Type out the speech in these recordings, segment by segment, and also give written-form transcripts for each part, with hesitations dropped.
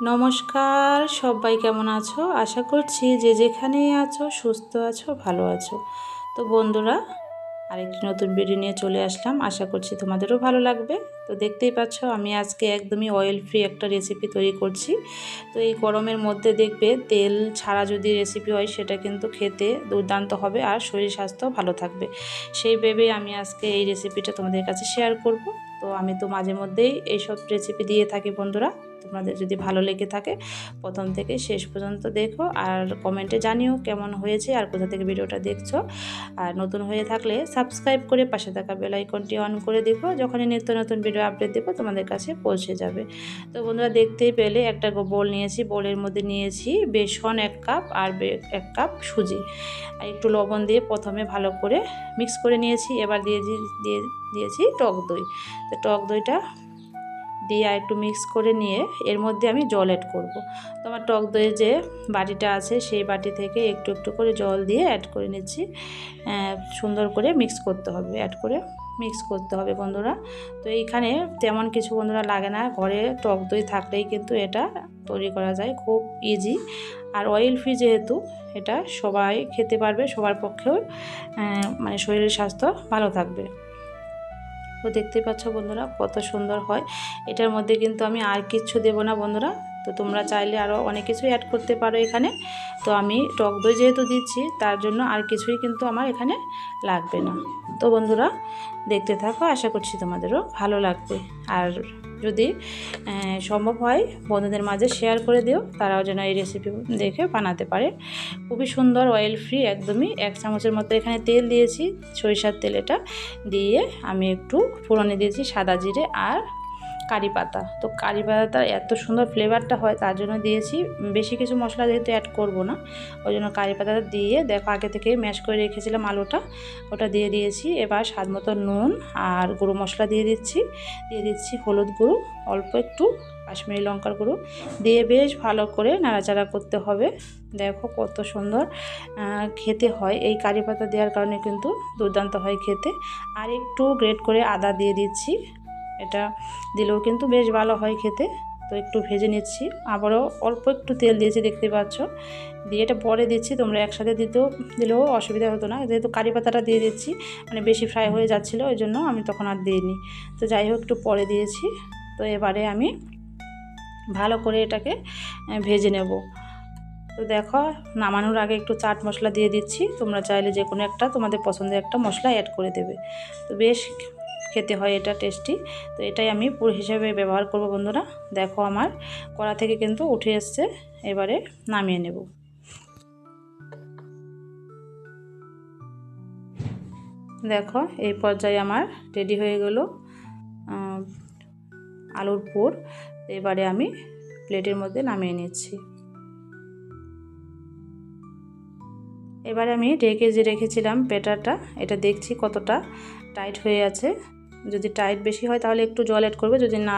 নমস্কার, সবাই কেমন আছো? আশা করছি যে যেখানেই আছো সুস্থ আছো, ভালো আছো। তো বন্ধুরা, আরেকটি নতুন ভিডিও নিয়ে চলে আসলাম। আশা করছি তোমাদেরও ভালো লাগবে। তো দেখতেই পাচ্ছ আমি আজকে একদমই অয়েল ফ্রি একটা রেসিপি তৈরি করছি। তো এই গরমের মধ্যে দেখবে তেল ছাড়া যদি রেসিপি হয় সেটা কিন্তু খেতে দুর্দান্ত হবে আর শরীর স্বাস্থ্য ভালো থাকবে। সেই ভেবেই আমি আজকে এই রেসিপিটা তোমাদের কাছে শেয়ার করব। তো আমি তো মাঝে মধ্যেই এইসব রেসিপি দিয়ে থাকি বন্ধুরা। তোমাদের যদি ভালো লেগে থাকে প্রথম থেকে শেষ পর্যন্ত দেখো আর কমেন্টে জানিও কেমন হয়েছে আর কোথা থেকে ভিডিওটা দেখছো। আর নতুন হয়ে থাকলে সাবস্ক্রাইব করে পাশে থাকা বেল আইকনটি অন করে দেখো, যখনই নিত্য নতুন ভিডিও আপডেট দেবো তোমাদের কাছে পৌঁছে যাবে। তো বন্ধুরা, দেখতেই পেলে একটা বোল নিয়েছি, বোলের মধ্যে নিয়েছি বেসন 1 কাপ আর 1 কাপ সুজি আর একটু লবণ দিয়ে প্রথমে ভালো করে মিক্স করে নিয়েছি। এবার দিয়েছি টক দই। তো টক দইটা দিয়ে আর একটু মিক্স করে নিয়ে এর মধ্যে আমি জল অ্যাড করব। তো আমার টক দইয়ের যে বাটিটা আছে সেই বাটি থেকে একটু একটু করে জল দিয়ে অ্যাড করে নিচ্ছি। সুন্দর করে মিক্স করতে হবে বন্ধুরা। তো এইখানে তেমন কিছু বন্ধুরা লাগে না, ঘরে টক দই থাকলেই কিন্তু এটা তৈরি করা যায়, খুব ইজি। আর অয়েল ফ্রি যেহেতু এটা সবাই খেতে পারবে, সবার পক্ষেও মানে শরীরের স্বাস্থ্য ভালো থাকবে। তো দেখতেই পাচ্ছ বন্ধুরা কত সুন্দর হয়। এটার মধ্যে কিন্তু আমি আর কিচ্ছু দেব না বন্ধুরা। তো তোমরা চাইলে আরও অনেক কিছুই অ্যাড করতে পারো এখানে। তো আমি টক দই যেহেতু দিচ্ছি তার জন্য আর কিছুই কিন্তু আমার এখানে লাগবে না। তো বন্ধুরা দেখতে থাকো, আশা করছি তোমাদেরও ভালো লাগবে। আর যদি সম্ভব হয় বন্ধুদের মাঝে শেয়ার করে দিও, তারাও যেন এই রেসিপি দেখে বানাতে পারে। খুবই সুন্দর, অয়েল ফ্রি একদমই। 1 চামচের মতো এখানে তেল দিয়েছি, সরিষার তেল। এটা দিয়ে আমি একটু ফোড়নে দিয়েছি সাদা জিরে আর কারি পাতা। তো কারি পাতার এত সুন্দর ফ্লেভারটা হয় তার জন্য দিয়েছি। বেশি কিছু মশলা যেহেতু অ্যাড করব না, ওই জন্য কারি পাতাটা দিয়ে দেখো আগে থেকে ম্যাশ করে রেখেছিলাম আলুটা, ওটা দিয়ে দিয়েছি। এবার স্বাদ মতো নুন আর গুঁড়ো মশলা দিয়ে দিচ্ছি হলুদ গুঁড়ো, অল্প একটু কাশ্মীরি লঙ্কার গুঁড়ো দিয়ে বেশ ভালো করে নাড়াচাড়া করতে হবে। দেখো কত সুন্দর খেতে হয়, এই কারি পাতা দেওয়ার কারণে কিন্তু দুর্দান্ত হয় খেতে। আর একটু গ্রেট করে আদা দিয়ে দিচ্ছি, এটা দিলেও কিন্তু বেশ ভালো হয় খেতে। তো একটু ভেজে নিচ্ছি, আবারও অল্প একটু তেল দিয়েছি দেখতে পাচ্ছ, দিয়ে এটা পরে দিচ্ছি। তোমরা একসাথে দিলেও অসুবিধা হতো না, যেহেতু কারি পাতাটা দিয়ে দিচ্ছি মানে বেশি ফ্রাই হয়ে যাচ্ছিলো, ওই জন্য আমি তখন আর দিইনি। তো যাই হোক একটু পরে দিয়েছি। তো এবারে আমি ভালো করে এটাকে ভেজে নেব। তো দেখো নামানোর আগে একটু চাট মশলা দিয়ে দিচ্ছি, তোমরা চাইলে যে কোনো একটা তোমাদের পছন্দের একটা মশলা অ্যাড করে দেবে। তো বেশ খেতে হয় এটা টেস্টি। তো এটাই আমি পুর হিসেবে ব্যবহার করব বন্ধুরা। দেখো আমার কড়া থেকে কিন্তু উঠে এসছে, এবারে নামিয়ে নেব। দেখো এই পর্যায়ে আমার রেডি হয়ে গেল আলুর পুর। এবারে আমি প্লেটের মধ্যে নামিয়ে নিচ্ছি। এবারে আমি ঢেকে যে রেখেছিলাম ব্যাটারটা, এটা দেখছি কতটা টাইট হয়ে আছে। যদি টাইট বেশি হয় তাহলে একটু জল অ্যাড করবে, যদি না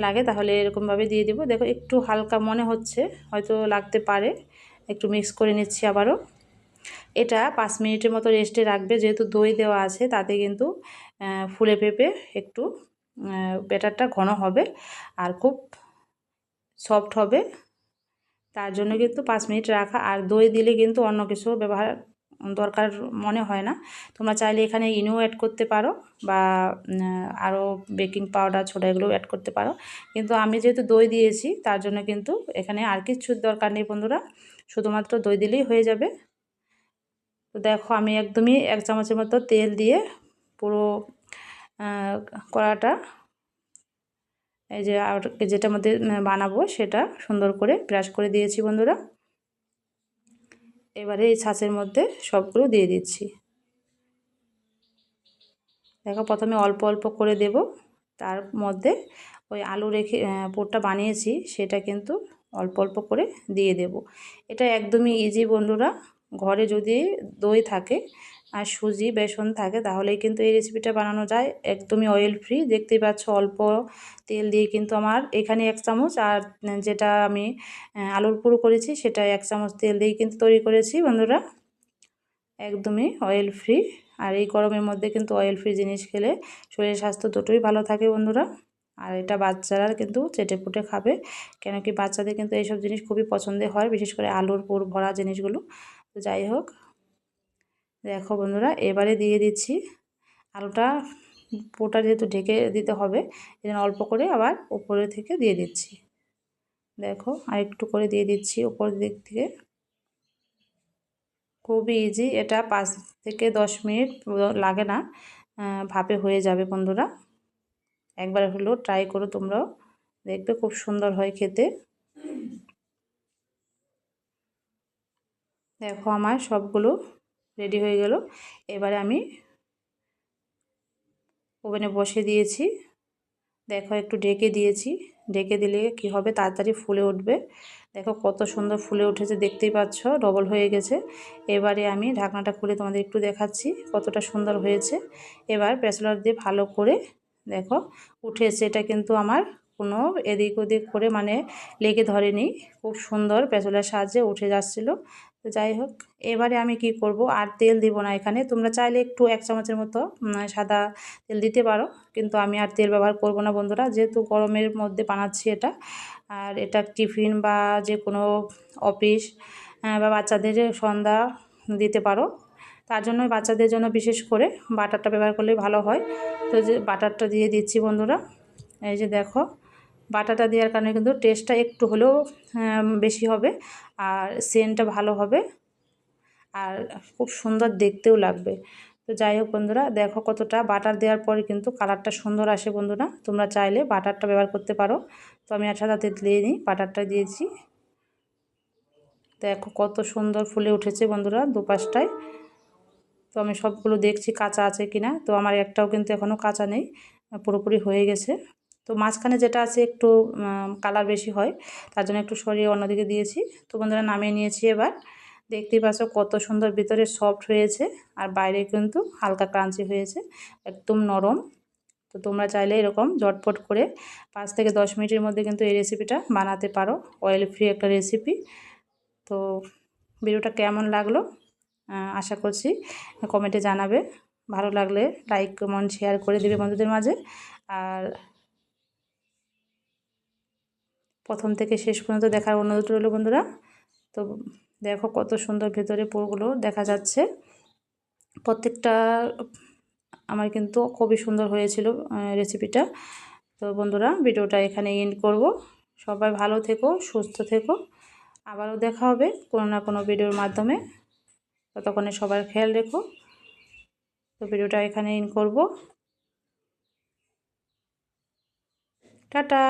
লাগে তাহলে এরকমভাবে দিয়ে দেবো। দেখো একটু হালকা মনে হচ্ছে, হয়তো লাগতে পারে। একটু মিক্স করে নিচ্ছি আবারও। এটা 5 মিনিটের মতো রেস্টে রাখবে, যেহেতু দই দেওয়া আছে তাতে কিন্তু ফুলে ফেঁপে একটু ব্যাটারটা ঘন হবে আর খুব সফট হবে। তার জন্য কিন্তু 5 মিনিট রাখা। আর দই দিলে কিন্তু অন্য কিছু ব্যবহার দরকার মনে হয় না। তোমরা চাইলে এখানে ইনো অ্যাড করতে পারো বা আরও বেকিং পাউডার ছোটা এগুলোও অ্যাড করতে পারো, কিন্তু আমি যেহেতু দই দিয়েছি তার জন্য কিন্তু এখানে আর কিছুর দরকার নেই বন্ধুরা, শুধুমাত্র দই দিলেই হয়ে যাবে। তো দেখো আমি একদমই 1 চামচের মতো তেল দিয়ে পুরো কড়াটা এই যে যেটার মধ্যে বানাবো সেটা সুন্দর করে ব্রাশ করে দিয়েছি বন্ধুরা। এবারে এই ছাঁচের মধ্যে সবগুলো দিয়ে দিচ্ছি। দেখো প্রথমে অল্প অল্প করে দেব, তার মধ্যে ওই আলু রেখে পুরটা বানিয়েছি সেটা কিন্তু অল্প অল্প করে দিয়ে দেব। এটা একদমই ইজি বন্ধুরা, ঘরে যদি দই থাকে আর সুজি বেসন থাকে তাহলেই কিন্তু এই রেসিপিটা বানানো যায়। একদমই অয়েল ফ্রি, দেখতেই পাচ্ছ অল্প তেল দিয়ে কিন্তু আমার এখানে 1 চামচ, আর যেটা আমি আলুর পুর করেছি সেটা 1 চামচ তেল দিয়ে কিন্তু তৈরি করেছি বন্ধুরা। একদমই অয়েল ফ্রি। আর এই গরমের মধ্যে কিন্তু অয়েল ফ্রি জিনিস খেলে শরীর স্বাস্থ্য দুটোই ভালো থাকে বন্ধুরা। আর এটা বাচ্চারা কিন্তু চেটেপুটে খাবে, কেন কি বাচ্চাদের কিন্তু এইসব জিনিস খুবই পছন্দের হয়, বিশেষ করে আলুর পুর ভরা জিনিসগুলো। তো যাই হোক, দেখো বন্ধুরা, এবারে দিয়ে দিচ্ছি আলুটা। পুরটা যেহেতু ঢেকে দিতে হবে, এই জন্য অল্প করে আবার উপরে থেকে দিয়ে দিচ্ছি। দেখো, আর একটু করে দিয়ে দিচ্ছি উপর দিক থেকে। খুবই ইজি, এটা 5 থেকে 10 মিনিট লাগে না, ভাপে হয়ে যাবে বন্ধুরা। একবার হলেও ট্রাই করো তোমরাও, দেখবে খুব সুন্দর হয় খেতে। দেখো আমার সবগুলো রেডি হয়ে গেল। এবারে আমি ওভেনে বসিয়ে দিয়েছি। দেখো একটু ঢেকে দিয়েছি, ঢেকে দিলে কি হবে, তাড়াতাড়ি ফুলে উঠবে। দেখো কত সুন্দর ফুলে উঠেছে, দেখতেই পাচ্ছ ডবল হয়ে গেছে। এবারে আমি ঢাকনাটা খুলে তোমাদের একটু দেখাচ্ছি কতটা সুন্দর হয়েছে। এবার প্রেসার দিয়ে ভালো করে দেখো উঠেছে, এটা কিন্তু আমার কোনো এদিক ওদিক করে মানে লেগে ধরেনি, খুব সুন্দর প্রেসারের সাহায্যে উঠে যাচ্ছিলো। তো যাই হোক, এবারে আমি কি করব, আর তেল দিব না এখানে। তোমরা চাইলে একটু 1 চামচের মতো সাদা তেল দিতে পারো, কিন্তু আমি আর তেল ব্যবহার করব না বন্ধুরা, যেহেতু গরমের মধ্যে বানাচ্ছি এটা। আর এটা টিফিন বা যে কোনো অফিস বা বাচ্চাদের সন্ধ্যা দিতে পারো, তার জন্য বাচ্চাদের জন্য বিশেষ করে বাটারটা ব্যবহার করলে ভালো হয়। তো যে বাটারটা দিয়ে দিচ্ছি বন্ধুরা, এই যে দেখো, বাটারটা দেওয়ার কারণে কিন্তু টেস্টটা একটু হলেও বেশি হবে, আর সেন্টটা ভালো হবে, আর খুব সুন্দর দেখতেও লাগবে। তো যাই হোক বন্ধুরা, দেখো কতটা বাটার দেওয়ার পরে কিন্তু কালারটা সুন্দর আসে বন্ধুরা, তোমরা চাইলে বাটারটা ব্যবহার করতে পারো। তো আমি আর সাথে দিয়ে নিই, বাটারটা দিয়েছি। দেখো কত সুন্দর ফুলে উঠেছে বন্ধুরা দুপাশটায়। তো আমি সবগুলো দেখছি কাঁচা আছে কিনা, তো আমার একটাও কিন্তু এখনও কাঁচা নেই, পুরোপুরি হয়ে গেছে। তো মাঝখানে যেটা আছে একটু কালার বেশি হয়, তার জন্য একটু সরিয়ে অন্যদিকে দিয়েছি। তো বন্ধুরা নামিয়ে নিয়েছি। এবার দেখতেই পাচ্ছ কত সুন্দর ভিতরে সফট হয়েছে, আর বাইরে কিন্তু হালকা ক্রাঞ্চি হয়েছে, একদম নরম। তো তোমরা চাইলে এরকম ঝটপট করে 5 থেকে 10 মিনিটের মধ্যে কিন্তু এই রেসিপিটা বানাতে পারো, অয়েল ফ্রি একটা রেসিপি। তো ভিডিওটা কেমন লাগলো আশা করছি কমেন্টে জানাবে, ভালো লাগলে লাইক কমেন্ট শেয়ার করে দেবে বন্ধুদের মাঝে। আর প্রথম থেকে শেষ পর্যন্ত দেখার অনুরোধ রইল বন্ধুরা। তো দেখো কত সুন্দর ভেতরে পুরোগুলো দেখা যাচ্ছে, প্রত্যেকটা আমার কিন্তু খুবই সুন্দর হয়েছিল রেসিপিটা। তো বন্ধুরা ভিডিওটা এখানে এন্ড করব। সবাই ভালো থেকো, সুস্থ থেকো, আবারও দেখা হবে কোনো না কোনো ভিডিওর মাধ্যমে। ততক্ষণে সবার খেয়াল রেখো। তো ভিডিওটা এখানে এন্ড করব। টাটা।